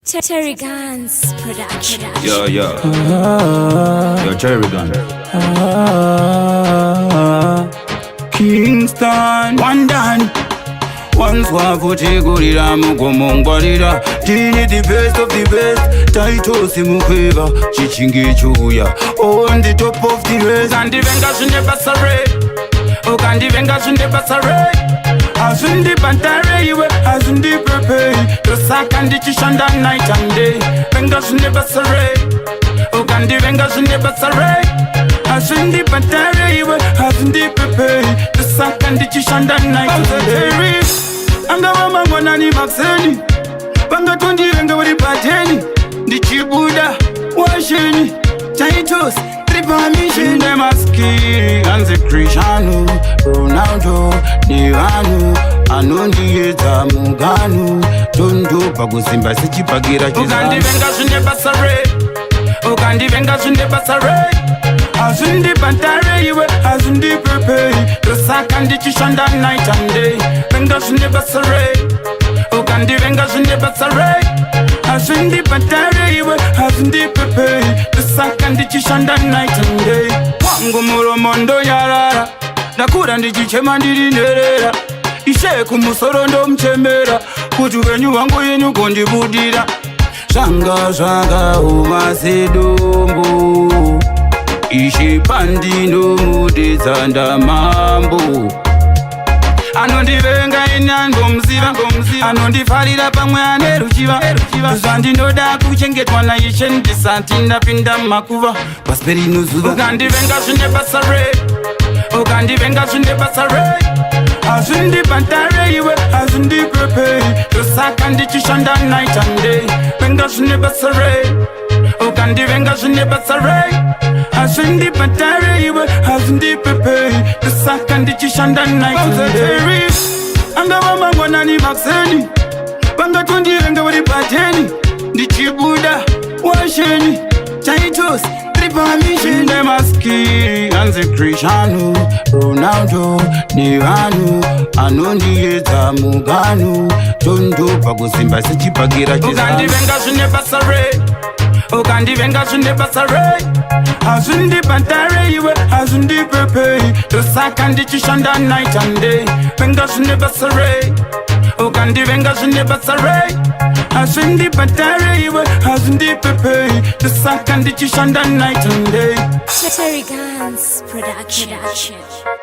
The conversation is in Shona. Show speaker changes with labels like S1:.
S1: Cherry Guns Production.
S2: Yo, Cherry Gun. Kingston, one done. Once wavutegurira mugomongwarira tini the best of the best title simukweva chichingi chuya on the top of the race and the venga shunde basare o kandi venga shunde basare azundi pantare iwe azundi prepare to sakandi chishanda night and day venga shunde basare o kandi venga shunde basare azundi pantare iwe azundi prepare to sakandi chishanda night and day anga wamangwana ni makseni banga tundi venga wali pateni ndichibuda washeni titles tripamishin demaskiri anze Cristiano Ronaldo Divano anondiyedza muganu tondo pakusimba sechipagira chizani venga zvinde basare ukandi venga zvinde basare azundi pantare iwe azundi prepare tosaka ndichishanda night and day venga zvinde basare ukandi venga zvinde basare azundi pantare iwe azundi prepare tosaka ndichishanda night and day wangu muromondo yarara ndakura ndichichema ndiri nherera ishe kumusoro ndomchemera kuti upenyu hwangu yenyu kondibudira zvanga zvakaoma sedombo ishe pandindomudedza ndamambo anondivenga ini andomziva anondifarira pamwe ane ruchiva zvandinoda kuchengetwa naishe ndisati ndapinda mumakuva pasi perinozuva ukandivenga zvine basa re ukandivenga zvine basa re azundi pantare iwe azundi prepare tosaka ndichishanda night and day venga zvine basa re ukandivenga zvine basa re azundi pantare iwe azundi prepare tosaka ndichishanda night and day anga wamangwana ni makseni banga tundivenga wali pateni ndichibuda washeni titles tripamishin demaskiri anze Cristiano Ronaldo Divano anondiyedza muganu tondo pakusimba sechipagira chizani ukandivenga zvine basa re ukandivenga zvine basa re azundi pantare iwe azundi prepare tosaka ndichishanda night and day venga zvine basa re ukandivenga zvine basa re azundi pantare iwe azundi prepare tosaka ndichishanda night and day
S1: Cherry Guns Production.